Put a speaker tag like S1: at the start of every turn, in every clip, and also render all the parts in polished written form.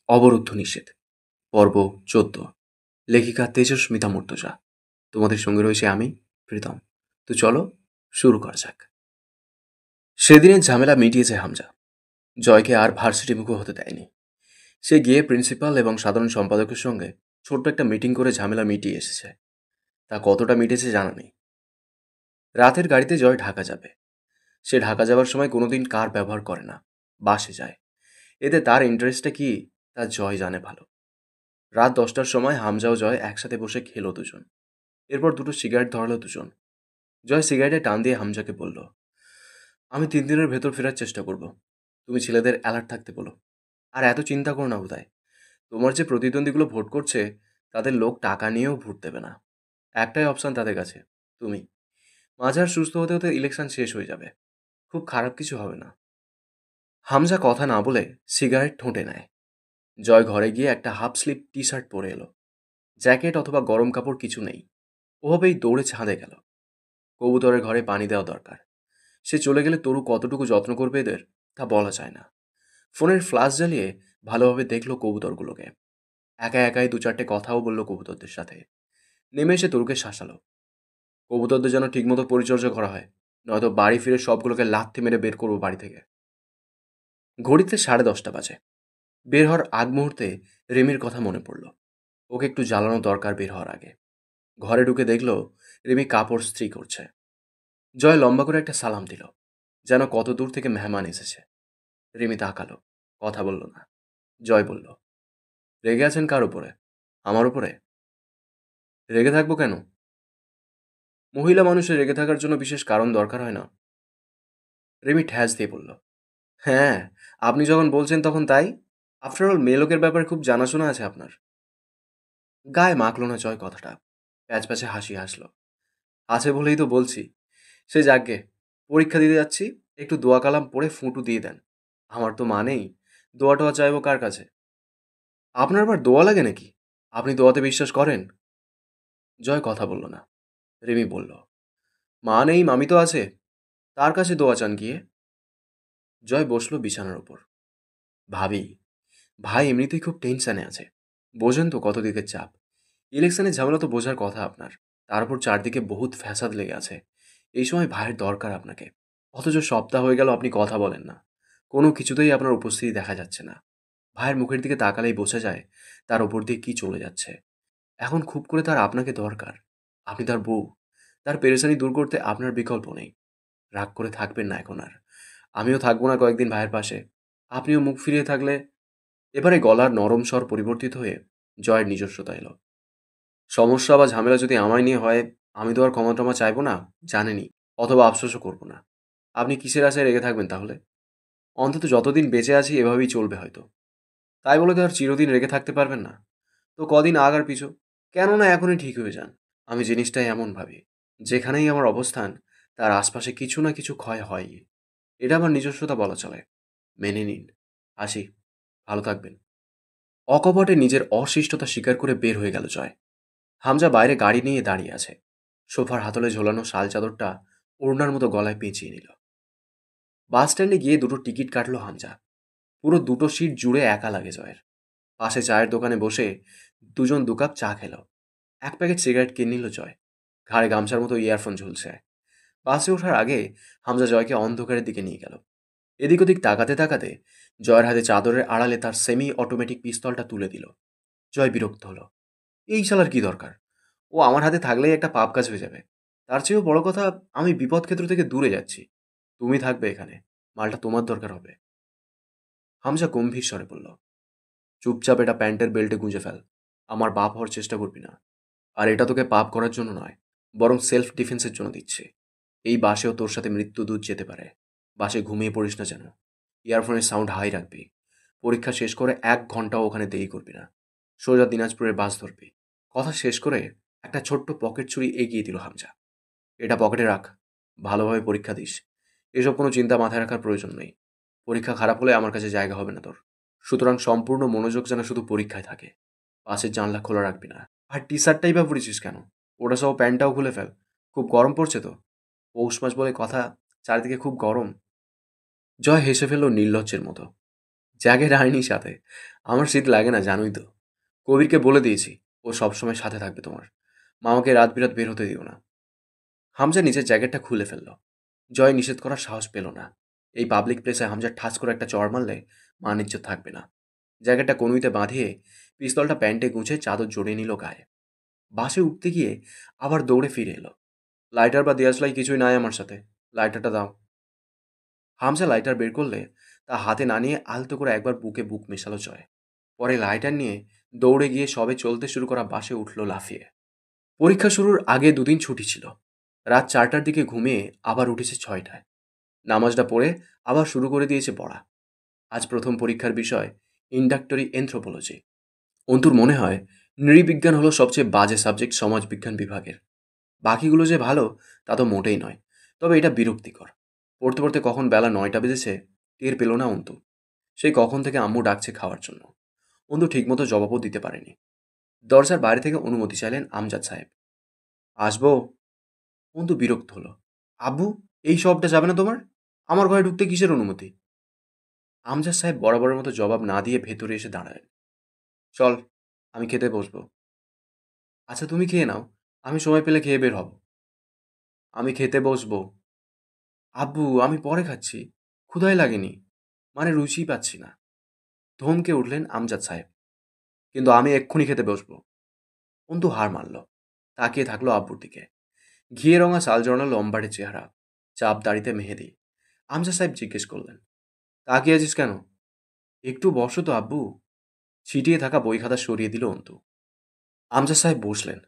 S1: অবরুদ্ধ নিষেধ পর্ব ১৪। লেখিকা তেজস্মিতা মূর্তজা। তোমাদের সঙ্গে রয়েছে আমি, প্রীতম। তো চলো শুরু করা যাক। সেদিনের ঝামেলা মিটিয়েছে হামজা। জয়কে আর ভার্সিটি মুখো হতে দেয়নি। সে গিয়ে প্রিন্সিপাল এবং সাধারণ সম্পাদকের সঙ্গে ছোট্ট একটা মিটিং করে ঝামেলা মিটিয়ে এসেছে। তা কতটা মিটেছে জানা নেই। রাতের গাড়িতে জয় ঢাকা যাবে। সে ঢাকা যাওয়ার সময় কোনোদিন কার ব্যবহার করে না, বাসে যায়। এতে তার ইন্টারেস্টটা কি তা জয় জানে ভালো। রাত ১০টার সময় হামজা ও জয় একসাথে বসে খেলো দুজন। এরপর দুটো সিগারেট ধরালো দুজন। জয় সিগারেটে টান দিয়ে হামজাকে বলল, আমি ৩ দিনের ভেতর ফেরার চেষ্টা করব। তুমি ছেলেদের অ্যালার্ট থাকতে বলো। আর এত চিন্তা করো না হুদায়। তোমার যে প্রতিদ্বন্দ্বীগুলো ভোট করছে তাদের লোক টাকা নিয়েও ভোট দেবে না। একটাই অপশান তাদের কাছে, তুমি। মাঝার সুস্থ হতে হতে ইলেকশন শেষ হয়ে যাবে। খুব খারাপ কিছু হবে না। হামজা কথা না বলে সিগারেট ঠোঁটে নেয়। জয় ঘরে গিয়ে একটা হাফ স্লিভ টি শার্ট পরে এলো। জ্যাকেট অথবা গরম কাপড় কিছু নেই। ওভাবেই দৌড়ে ছাদে গেল। কবুতরের ঘরে পানি দেওয়া দরকার। সে চলে গেলে তরু কতটুকু যত্ন করবে এদের তা বলা যায় না। ফোনের ফ্ল্যাশ জ্বালিয়ে ভালোভাবে দেখলো কবুতরগুলোকে। একা একাই ২-৪টে কথাও বলল কবুতরদের সাথে। নেমে এসে তরুকে শাসালো। কবুতরদের যেন ঠিকমতো পরিচর্যা করা হয়, নয়তো বাড়ি ফিরে সবগুলোকে লাথি মেরে বের করবো বাড়ি থেকে। ঘড়িতে 10:30 বাজে। বের হওয়ার আগ মুহূর্তে রিমির কথা মনে পড়ল। ওকে একটু জ্বালানো দরকার বের হওয়ার আগে। ঘরে ঢুকে দেখল রিমি কাপড় ইস্ত্রি করছে। জয় লম্বা করে একটা সালাম দিল, যেন কত দূর থেকে মেহমান এসেছে। রিমি তাকালো, কথা বলল না। জয় বলল, রেগে আছেন কার উপরে? আমার উপরে? রেগে থাকবো কেন? মহিলা মানুষের রেগে থাকার জন্য বিশেষ কারণ দরকার হয় না। রিমি ঠ্যাস দিয়ে বলল, হ্যাঁ, আপনি যখন বলছেন তখন তাই। আফটারঅল মেয়ে লোকের ব্যাপারে খুব জানাশোনা আছে আপনার। গায়ে মাখল না জয় কথাটা। প্যাচ প্যাচে হাসি হাসলো। আছে বলেই তো বলছি। সে যাকগে, পরীক্ষা দিতে যাচ্ছি, একটু দোয়া কালাম পড়ে ফুঁটু দিয়ে দেন। আমার তো মা নেই, দোয়া টোয়া চাইবো কার কাছে? আপনার আবার দোয়া লাগে নাকি? আপনি দোয়াতে বিশ্বাস করেন? জয় কথা বলল না। রিমি বলল, মা নেই, মামি তো আছে, তার কাছে দোয়া চান গিয়ে। জয় বসলো বিছানার ওপর। ভাবি, ভাই এমনিতেই খুব টেনশনে আছে। বোঝেন তো কত দিকের চাপ। ইলেকশনের ঝামেলা তো বোঝার কথা আপনার। তারপর চারদিকে বহুত ফ্যাসাদ লেগে আছে। এই সময় ভাইয়ের দরকার আপনাকে। অথচ সপ্তাহ হয়ে গেল আপনি কথা বলেন না। কোনো কিছুতেই আপনার উপস্থিতি দেখা যাচ্ছে না। ভাইয়ের মুখের দিকে তাকালেই বোঝা যায় তার ওপর দিয়ে কি চলে যাচ্ছে। এখন খুব করে তার আপনাকে দরকার। আপনি তার বউ। তার পেরেশানি দূর করতে আপনার বিকল্প নেই। রাগ করে থাকবেন না এখন আর। আমিও থাকবো না কয়েকদিন ভাইয়ের পাশে। আপনিও মুখ ফিরিয়ে থাকলে। এবারে গলার নরম স্বর পরিবর্তিত হয়ে জয়ের নিজস্বতা এলো। সমস্যা বা ঝামেলা যদি আমায় নিয়ে হয়, আমি তো আর ক্ষমা টমা চাইবো না, জানেনই। অথবা আফসোসও করবো না। আপনি কিসের আশায় রেগে থাকবেন তাহলে? অন্তত যতদিন বেঁচে আছি এভাবেই চলবে হয়তো। তাই বলে তো আর চিরদিন রেগে থাকতে পারবেন না। তো কদিন আগ আর পিছু, কেননা এখনই ঠিক হয়ে যান। আমি জিনিসটাই এমন ভাবি, যেখানেই আমার অবস্থান তার আশপাশে কিছু না কিছু ক্ষয় হয়ই। এটা আমার নিজস্বতা বলা চলে। মেনে নিন। আসি। ভালো থাকবেন। অকপটে নিজের অশিষ্টতা স্বীকার করে বের হয়ে গেল জয়। হামজা বাইরে গাড়ি নিয়ে দাঁড়িয়ে আছে। সোফার হাতলে ঝোলানো শাল চাদরটা ওড়নার মতো গলায় পেঁচিয়ে নিল। বাস স্ট্যান্ডে গিয়ে দুটো টিকিট কাটলো হামজা। পুরো দুটো সিট জুড়ে একা লাগে জয়ের। পাশে চায়ের দোকানে বসে দুজন ২ কাপ চা খেল। এক প্যাকেট সিগারেট কিনে নিল জয়। ঘাড়ে গামছার মতো ইয়ারফোন ঝুলছে। বাসে ওঠার আগে হামজা জয়কে অন্ধকারের দিকে নিয়ে গেল। এদিক ওদিক তাকাতে তাকাতে জয়ের হাতে চাদরের আড়ালে তার সেমি অটোমেটিক পিস্তলটা তুলে দিল। জয় বিরক্ত হলো। এই শালার কি দরকার? ও আমার হাতে থাকলেই একটা পাপ কাজ হয়ে যাবে। তার চেয়েও বড় কথা, আমি বিপদ ক্ষেত্র থেকে দূরে যাচ্ছি। তুমি থাকবে এখানে। মালটা তোমার দরকার হবে। হামজা গম্ভীর স্বরে বলল, চুপচাপ এটা প্যান্টের বেল্টে গুঁজে ফেল। আমার বাপ হওয়ার চেষ্টা করবি না। আর এটা তোকে পাপ করার জন্য নয়, বরং সেলফ ডিফেন্সের জন্য দিচ্ছে। এই বাসেও তোর সাথে মৃত্যুদূত যেতে পারে। বাসে ঘুমিয়ে পড়িস না যেন। ইয়ারফোনের সাউন্ড হাই রাখবি। পরীক্ষা শেষ করে ১ ঘন্টাও ওখানে দেরি করবি না। সোজা দিনাজপুরের বাস ধরবি। কথা শেষ করে একটা ছোট্ট পকেট ছুরি এগিয়ে দিল হামজা। এটা পকেটে রাখ। ভালোভাবে পরীক্ষা দিস। এসব কোনো চিন্তা মাথায় রাখার প্রয়োজন নেই। পরীক্ষা খারাপ হলে আমার কাছে জায়গা হবে না তোর। সুতরাং সম্পূর্ণ মনোযোগ যেন শুধু পরীক্ষায় থাকে। পাশের জানলা খোলা রাখবি না। আর টি শার্টটাই বা পরেছিস কেন? ওটা সহ প্যান্টটাও খুলে ফেল। খুব গরম পড়ছে তো। পৌষ মাস বলে কথা, চারিদিকে খুব গরম। জয় হেসে ফেলল নির্লজ্জের মতো। জ্যাকেট আনিনি সাথে। আমার শীত লাগে না জানোই তো। কবিরকে বলে দিয়েছি ও সবসময় সাথে থাকবে তোমার। মামাকে রাত বিরাত বের হতে দিও না। হামজা নিজের জ্যাকেটটা খুলে ফেলল। জয় নিষেধ করার সাহস পেল না। এই পাবলিক প্লেসে হামজা ঠাস করে একটা চড় মারলে মান ইজ্জত থাকবে না। জ্যাকেটটা কনুইতে বাঁধিয়ে পিস্তলটা প্যান্টে গুঁজে চাদর জড়িয়ে নিল গায়ে। বাসে উঠতে গিয়ে আবার দৌড়ে ফিরে এলো। লাইটার বা দেয়াশলাই কিছুই নাই আমার সাথে, লাইটারটা দাও। হামজা লাইটার বের করলে তা হাতে না নিয়ে আলতো করে একবার বুকে বুক মেশালো জয়। পরে লাইটার নিয়ে দৌড়ে গিয়ে সবে চলতে শুরু করা বাসে উঠল লাফিয়ে। পরীক্ষা শুরুর আগে দুদিন ছুটি ছিল। রাত 4টার দিকে ঘুমিয়ে আবার উঠেছে 6টায়। নামাজটা পড়ে আবার শুরু করে দিয়েছে পড়া। আজ প্রথম পরীক্ষার বিষয় ইন্ডাক্টরি এনথ্রোপোলজি। অন্তুর মনে হয় নৃবিজ্ঞান হলো সবচেয়ে বাজে সাবজেক্ট সমাজবিজ্ঞান বিভাগের। বাকিগুলো যে ভালো তা তো মোটেই নয়, তবে এটা বিরক্তিকর। পড়তে পড়তে কখন বেলা 9টা বেজেছে টের পেল না অন্তু। সেই কখন থেকে আম্মু ডাকছে খাওয়ার জন্য। অন্তু ঠিকমতো জবাবও দিতে পারেনি। দরজার বাইরে থেকে অনুমতি চাইলেন আমজাদ সাহেব। আসবো? অন্তু বিরক্ত হলো। আব্বু, এই সবটা যাবে না তোমার? আমার ঘরে ঢুকতে কিসের অনুমতি? আমজাদ সাহেব বরাবরের মতো জবাব না দিয়ে ভেতরে এসে দাঁড়ালেন। চল, আমি খেতে বসবো। আচ্ছা তুমি খেয়ে নাও, আমি সময় পেলে খেয়ে বের হব। আমি খেতে বসবো। আব্বু, আমি পরে খাচ্ছি, ক্ষুধাই লাগেনি, মানে রুচিই পাচ্ছি না। ধমকে উঠলেন আমজাদ সাহেব। কিন্তু আমি এক্ষুনি খেতে বসবো। অন্তু হার মারল। তাকিয়ে থাকলো আব্বুর দিকে। ঘিয়ে রঙা সাল জড়ানো লম্বাটে চেহারা, চাপ দাড়িতে মেহেদি। আমজাদ সাহেব জিজ্ঞেস করলেন, তাকিয়ে আছিস কেন? একটু বসো তো আব্বু। ছিটিয়ে থাকা বই খাতা সরিয়ে দিল অন্তু। আমজাদ সাহেব বসলেন।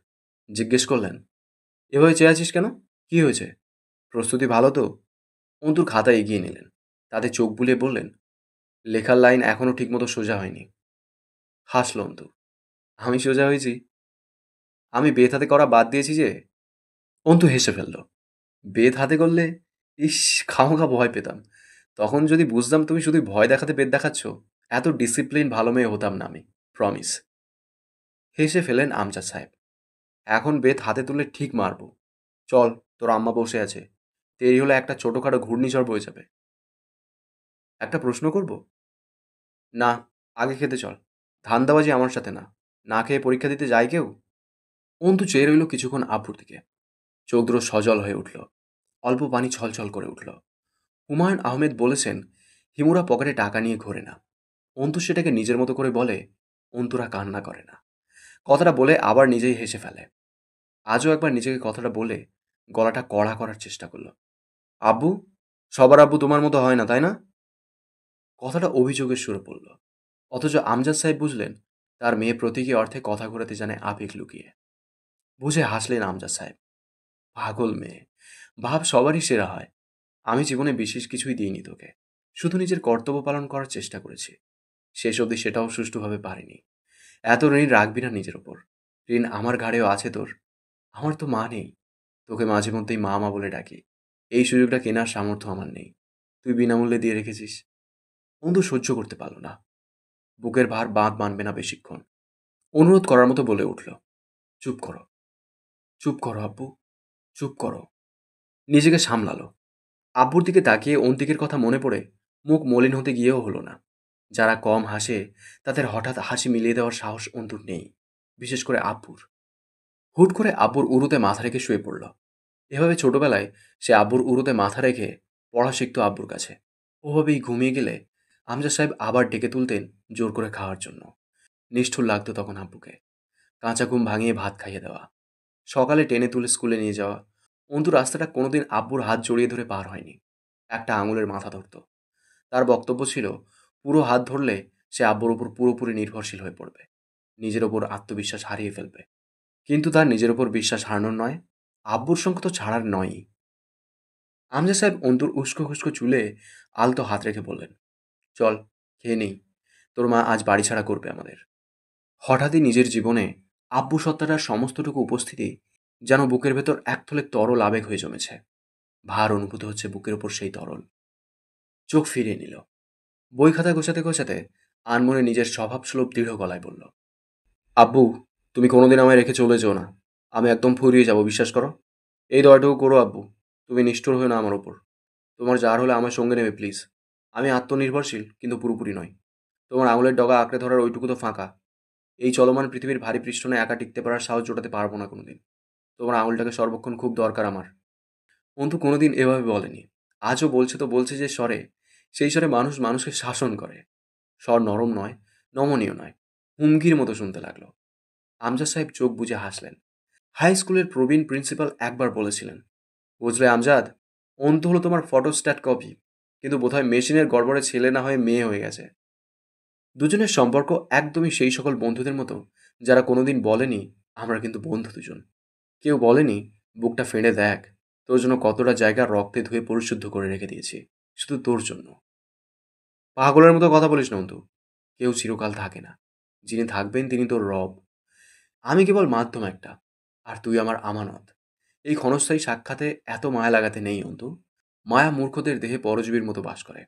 S1: জিজ্ঞেস করলেন, এভাবে চেয়ে আছিস কেন? কি হয়েছে? প্রস্তুতি ভালো তো? অন্তুর খাতা এগিয়ে নিলেন। তাতে চোখ বুলিয়ে বললেন, লেখার লাইন এখনো ঠিকমতো সোজা হয়নি। হাসল অন্তু। আমি সোজা হয়েছি? আমি বেত হাতে করা বাদ দিয়েছি যে। অন্তু হেসে ফেলল। বেত হাতে করলে? ইস, খামোখা ভয় পেতাম। তখন যদি বুঝতাম তুমি শুধু ভয় দেখাতে বেত দেখাচ্ছ, এত ডিসিপ্লিন ভালো মেয়ে হতাম না আমি, প্রমিস। হেসে ফেলেন আমজাদ সাহেব। এখন বেত হাতে তুলে ঠিক মারবো। চল, তোর আম্মা বসে আছে। দেরি হলে একটা ছোটখাটো ঘূর্ণিঝড় বয়ে যাবে। একটা প্রশ্ন করব? না, আগে খেতে চল। ধান্দাবাজি আমার সাথে না। না খেয়ে পরীক্ষা দিতে যায় কেউ? অন্তু চেয়ে রইল কিছুক্ষণ আব্বুর দিকে। চোখ দুটো সজল হয়ে উঠল। অল্প পানি ছলছল করে উঠল। হুমায়ুন আহমেদ বলেছেন, হিমুরা পকেটে টাকা নিয়ে ঘোরে না। অন্তু সেটাকে নিজের মতো করে বলে, অন্তুরা কান্না করে না। কথাটা বলে আবার নিজেই হেসে ফেলে। আজও একবার নিজেকে কথাটা বলে গলাটা কড়া করার চেষ্টা করল। আব্বু, সবার আব্বু তোমার মতো হয় না, তাই না? কথাটা অভিযোগের সুরে পড়ল। অথচ আমজাদ সাহেব বুঝলেন তার মেয়ে প্রতীকী অর্থে কথা ঘোরাতে জানে আবেগ লুকিয়ে। বুঝে হাসলেন আমজাদ সাহেব। পাগল মেয়ে, ভাব সবারই সেরা হয়। আমি জীবনে বিশেষ কিছুই দিইনি তোকে, শুধু নিজের কর্তব্য পালন করার চেষ্টা করেছি। শেষ অবধি সেটাও সুষ্ঠুভাবে পারিনি। এত ঋণ রাখবি না নিজের ওপর। ঋণ আমার ঘাড়েও আছে তোর। আমার তো মা নেই, তোকে মাঝে মধ্যেই মা মা বলে ডাকি। এই সুযোগটা কেনার সামর্থ্য আমার নেই, তুই বিনামূল্যে দিয়ে রেখেছিস। অন্তু সহ্য করতে পারল না। বুকের ভার বাঁধ মানবে না বেশিক্ষণ। অনুরোধ করার মতো বলে উঠল, চুপ করো, চুপ করো আব্বু, চুপ করো। নিজেকে সামলালো। আব্বুর দিকে তাকিয়ে অন্তিকের কথা মনে পড়ে মুখ মলিন হতে গিয়েও হলো না। যারা কম হাসে তাদের হঠাৎ হাসি মিলিয়ে দেওয়ার সাহস অন্তুর নেই, বিশেষ করে আব্বুর। হুট করে আব্বুর উরুতে মাথা রেখে শুয়ে পড়ল। এভাবে ছোটবেলায় সে আব্বুর উরুতে মাথা রেখে পড়া শিখত আব্বুর কাছে। ওভাবেই ঘুমিয়ে গেলে আমজাদ সাহেব আবার ডেকে তুলতেন জোর করে খাওয়ার জন্য। নিষ্ঠুর লাগতো তখন আব্বুকে। কাঁচা ঘুম ভাঙিয়ে ভাত খাইয়ে দেওয়া, সকালে টেনে তুলে স্কুলে নিয়ে যাওয়া। অন্তু রাস্তাটা কোনোদিন আব্বুর হাত জড়িয়ে ধরে পার হয়নি, একটা আঙুলের মাথা ধরত। তার বক্তব্য ছিল, পুরো হাত ধরলে সে আব্বুর ওপর পুরোপুরি নির্ভরশীল হয়ে পড়বে, নিজের ওপর আত্মবিশ্বাস হারিয়ে ফেলবে। কিন্তু তার নিজের ওপর বিশ্বাস হারানোর নয়, আব্বুর সঙ্গে তো ছাড়ার নয়ই। আমজা সাহেব অন্তুর উস্কো খুস্কো চুলে আলতো হাত রেখে বললেন, চল, খেয়ে নেই, তোর মা আজ বাড়ি ছাড়া করবে আমাদের। হঠাৎই নিজের জীবনে আব্বু সত্তাটার সমস্তটুকু উপস্থিতি যেন বুকের ভেতর একথলে তরল আবেগ হয়ে জমেছে। ভার অনুভূত হচ্ছে বুকের ওপর সেই তরল। চোখ ফিরিয়ে নিল। বই খাতা গোছাতে গোছাতে আনমনে নিজের স্বভাবসুলভ দৃঢ় গলায় বলল, আব্বু, তুমি কোনোদিন আমায় রেখে চলে যেও না। আমি একদম ফুরিয়ে যাব, বিশ্বাস করো। এই দয়াটুকু করো আব্বু। তুমি নিষ্ঠুর হয়ে না আমার ওপর। তোমার যার হলে আমার সঙ্গে নেবে প্লিজ। আমি আত্মনির্ভরশীল, কিন্তু পুরোপুরি নয়। তোমার আঙুলের ডগা আঁকড়ে ধরার ওইটুকু তো ফাঁকা। এই চলমান পৃথিবীর ভারী পৃষ্ঠনে একা টিকতে পারার সাহস জোটাতে পারবো না কোনোদিন। তোমার আঙুলটাকে সর্বক্ষণ খুব দরকার আমার। অন্তু কোনোদিন এভাবে বলেনি। আজও বলছে তো বলছে যে স্বরে, সেই স্বরে মানুষ মানুষকে শাসন করে। স্বর নরম নয়, নমনীয় নয়, হুমকির মতো শুনতে লাগলো। আমজাদ সাহেব চোখ বুজে হাসলেন। হাই স্কুলের প্রবীণ প্রিন্সিপাল একবার বলেছিলেন, বুঝলে আমজাদ, অন্তু হলো তোমার ফটোস্ট্যাট কপি, কিন্তু বোধহয় মেশিনের গড়বড়ে ছেলে না হয়ে মেয়ে হয়ে গেছে। দুজনের সম্পর্ক একদমই সেই সকল বন্ধুদের মতো যারা কোনোদিন বলেনি আমরা কিন্তু বন্ধু দুজন। কেউ বলেনি বুকটা ফেঁড়ে দেখ, তোর জন্য কতটা জায়গা রক্তে ধুয়ে পরিশুদ্ধ করে রেখে দিয়েছি, শুধু তোর জন্য। পাগলের মতো কথা বলিস না অন্তু। কেউ চিরকাল থাকে না, যিনি থাকবেন তিনি তোর রব। আমি কেবল মাধ্যম একটা, আর তুই আমার আমানত। এই ক্ষণস্থায়ী সাক্ষাতে এত মায়া লাগাতে নেই অন্তু। মায়া মূর্খদের দেহে পরজীবীর মতো বাস করে,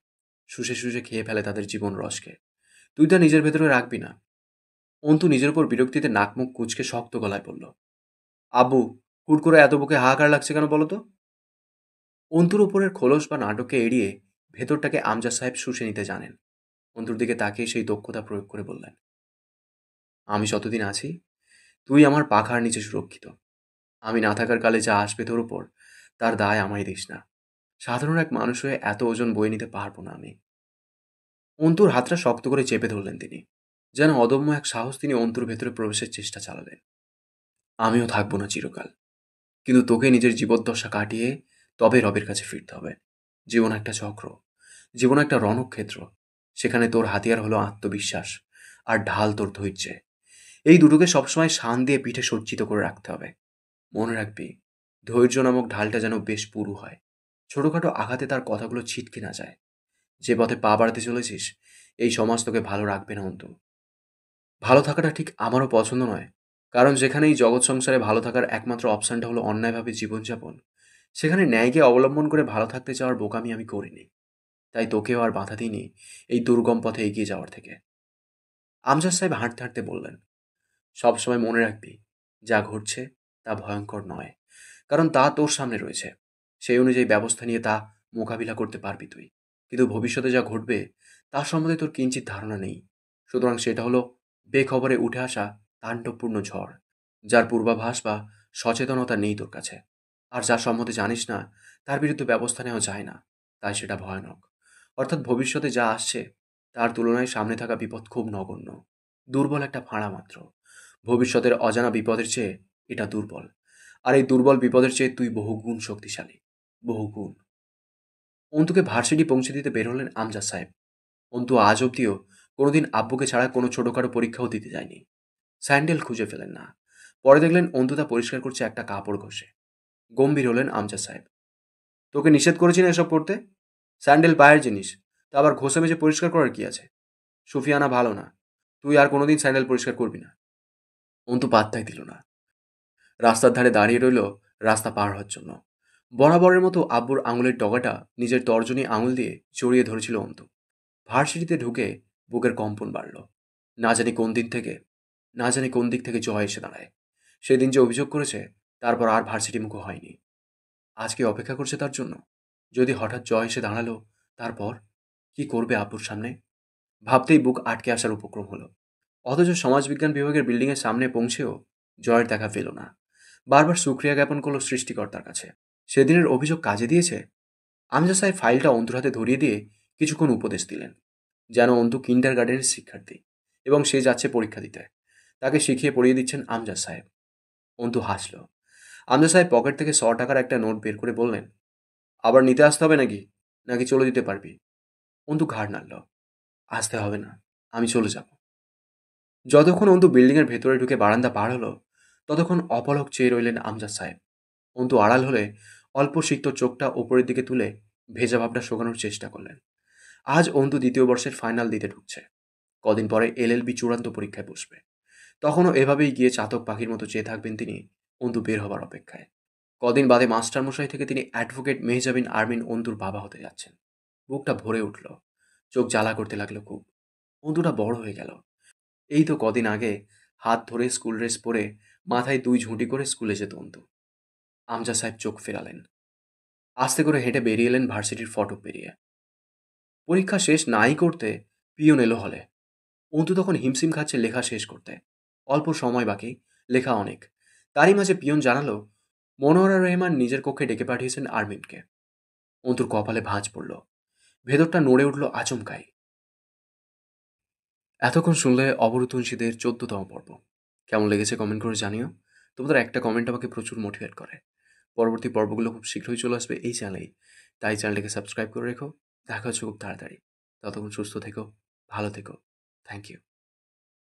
S1: শুষে শুষে খেয়ে ফেলে তাদের জীবন রসকে। তুই তা নিজের ভেতরে রাখবি না। অন্তু নিজের উপর বিরক্তিতে নাকমুখ কুঁচকে শক্ত গলায় বলল, আব্বু, হুট করে এত বুকে হাহাকার লাগছে কেন বলো তো? অন্তুর ওপরের খোলস বা নাটককে এড়িয়ে ভেতরটাকে আমজাদ সাহেব শুষে নিতে জানেন। অন্তুর দিকে তাকিয়ে সেই দক্ষতা প্রয়োগ করে বললেন, আমি যতদিন আছি তুই আমার পাখার নিচে সুরক্ষিত। আমি না থাকার কালে যা আসবে তোর উপর, তার দায় আমায় দিস না। সাধারণ এক মানুষ হয়ে এত ওজন বয়ে নিতে পারবো না আমি। অন্তুর হাতটা শক্ত করে চেপে ধরলেন তিনি, যেন অদম্য এক সাহস তিনি অন্তুর ভেতরে প্রবেশের চেষ্টা চালালেন। আমিও থাকবো না চিরকাল, কিন্তু তোকে নিজের জীবদ্দশা কাটিয়ে তবে রবের কাছে ফিরতে হবে। জীবন একটা চক্র, জীবন একটা রণক্ষেত্র। সেখানে তোর হাতিয়ার হলো আত্মবিশ্বাস, আর ঢাল তোর ধৈর্যে। এই দুটোকে সবসময় শান দিয়ে পিঠে সজ্জিত করে রাখতে হবে। মনে রাখবি, ধৈর্য নামক ঢালটা যেন বেশ পুরু হয়, ছোটখাটো আঘাতে তার কথাগুলো ছিটকে না যায়। যে পথে পা বাড়াতে চলেছিস, এই সমাজ তোকে ভালো রাখবে না অন্তু। ভালো থাকাটা ঠিক আমারও পছন্দ নয়, কারণ যেখানে এই জগৎ সংসারে ভালো থাকার একমাত্র অপশানটা হলো অন্যায়ভাবে জীবনযাপন, সেখানে ন্যায়কে অবলম্বন করে ভালো থাকতে চাওয়ার বোকামি আমি করিনি। তাই তোকেও আর বাধা দিইনি এই দুর্গম পথে এগিয়ে যাওয়ার থেকে। আমজাদ সাহেব হাঁটতে হাঁটতে বললেন, সবসময় মনে রাখবি, যা ঘটছে তা ভয়ঙ্কর নয়, কারণ তা তোর সামনে রয়েছে। সেই অনুযায়ী ব্যবস্থা নিয়ে তা মোকাবিলা করতে পারবি তুই। কিন্তু ভবিষ্যতে যা ঘটবে তার সম্বন্ধে তোর কিঞ্চিত ধারণা নেই। সুতরাং সেটা হলো বেখবরে উঠে আসা তাণ্ডবপূর্ণ ঝড়, যার পূর্বাভাস বা সচেতনতা নেই তোর কাছে। আর যার সম্বন্ধে জানিস না, তার বিরুদ্ধে ব্যবস্থা নেওয়া যায় না, তাই সেটা ভয়ানক। অর্থাৎ ভবিষ্যতে যা আসছে তার তুলনায় সামনে থাকা বিপদ খুব নগণ্য, দুর্বল একটা ফাঁড়া মাত্র। ভবিষ্যতের অজানা বিপদের চেয়ে এটা দুর্বল, আর এই দুর্বল বিপদের চেয়ে তুই বহুগুণ শক্তিশালী, বহুগুণ। অন্তুকে ভার্সিটি পৌঁছে দিতে বের হলেন আমজাদ সাহেব। অন্তু আজ অব্দিও কোনোদিন আব্বুকে ছাড়া কোনো ছোটোখাটো পরীক্ষাও দিতে যায়নি। স্যান্ডেল খুঁজে পেলেন না। পরে দেখলেন অন্তু তা পরিষ্কার করছে একটা কাপড় ঘষে। গম্ভীর হলেন আমজাদ সাহেব। তোকে নিষেধ করেছি না এসব করতে? স্যান্ডেল পায়ের জিনিস, তা আবার ঘষে মেজে পরিষ্কার করার কি আছে? সুফিয়ানা ভালো না, তুই আর কোনোদিন স্যান্ডেল পরিষ্কার করবি না। অন্তু পাত্তাই দিল না। রাস্তার ধারে দাঁড়িয়ে রইল রাস্তা পার হওয়ার জন্য। বরাবরের মতো আব্বুর আঙুলের ডগাটা নিজের তর্জনী আঙুল দিয়ে জড়িয়ে ধরেছিল অন্তু। ভার্সিটিতে ঢুকে বুকের কম্পন বাড়ল। না জানি কোন দিন থেকে, না জানি কোন দিক থেকে জয় এসে দাঁড়ায়। সেদিন যে অভিযোগ করেছে, তারপর আর ভার্সিটি মুখো হয়নি। আজকে অপেক্ষা করছে তার জন্য। যদি হঠাৎ জয় এসে দাঁড়ালো, তারপর কি করবে আব্বুর সামনে? ভাবতেই বুক আটকে আসার উপক্রম হলো। অথচ সমাজবিজ্ঞান বিভাগের বিল্ডিংয়ের সামনে পৌঁছেও জয়ের দেখা পেল না। বারবার সুক্রিয়া জ্ঞাপন করলো সৃষ্টিকর্তার কাছে। সেদিনের অভিযোগ কাজে দিয়েছে। আমজাদ সাহেব ফাইলটা অন্তুর হাতে ধরিয়ে দিয়ে কিছুক্ষণ উপদেশ দিলেন, যেন অন্তু কিন্ডার গার্ডেনের শিক্ষার্থী এবং সে যাচ্ছে পরীক্ষা দিতে। তাকে শিখিয়ে পড়িয়ে দিচ্ছেন আমজাদ সাহেব। অন্তু হাসল। আমজাদ সাহেব পকেট থেকে 100 টাকার একটা নোট বের করে বললেন, আবার নিতে আসতে হবে নাকি, নাকি চলে দিতে পারবি? অন্তু ঘাড় নাড়ল। আসতে হবে না, আমি চলে যাব। যতক্ষণ অন্তু বিল্ডিংয়ের ভেতরে ঢুকে বারান্দা পার হলো, ততক্ষণ অপলক চেয়ে রইলেন আমজাদ সাহেব। অন্তু আড়াল হলে অল্প সিক্ত চোখটা ওপরের দিকে তুলে ভেজা ভাবটা শোকানোর চেষ্টা করলেন। আজ অন্তু দ্বিতীয় বর্ষের ফাইনাল দিতে ঢুকছে। কদিন পরে এলএলবি চূড়ান্ত পরীক্ষায় বসবে। তখনও এভাবেই গিয়ে চাতক পাখির মতো চেয়ে থাকবেন তিনি অন্তু বের হবার অপেক্ষায়। কদিন বাদে মাস্টারমশাই থেকে তিনি অ্যাডভোকেট মেহজাবিন আরমিন অন্তুর বাবা হতে যাচ্ছেন। বুকটা ভরে উঠল, চোখ জ্বালা করতে লাগলো খুব। অন্তুটা বড় হয়ে গেল। এই তো কদিন আগে হাত ধরে স্কুল ড্রেস পরে মাথায় 2 ঝুঁটি করে স্কুলে যেত অন্তু। আমজাদ সাহেব চোখ ফেরালেন। আস্তে করে হেঁটে বেরিয়ে এলেন ভার্সিটির ফটক পেরিয়ে। পরীক্ষা শেষ নাই করতে পিয়ন এলো হলে। অন্তু তখন হিমশিম খাচ্ছে লেখা শেষ করতে। অল্প সময় বাকি, লেখা অনেক। তারই মাঝে পিয়ন জানালো মনোয়ারা রহমান নিজের কক্ষে ডেকে পাঠিয়েছেন আরমিনকে। অন্তুর কপালে ভাঁজ পড়ল, ভেতরটা নড়ে উঠল আচমকাই। এতক্ষণ শুনলে অবরুদ্ধংশীদের 14তম পর্ব। কেমন লেগেছে কমেন্ট করে জানিও। তোমাদের একটা কমেন্ট আমাকে প্রচুর মোটিভেট করে। পরবর্তী পর্বগুলো খুব শীঘ্রই চলে আসবে এই চ্যানেলেই, তাই চ্যানেলটিকে সাবস্ক্রাইব করে রেখো। দেখা হচ্ছে খুব তাড়াতাড়ি। ততক্ষণ সুস্থ থেকো, ভালো থেকো। Thank you.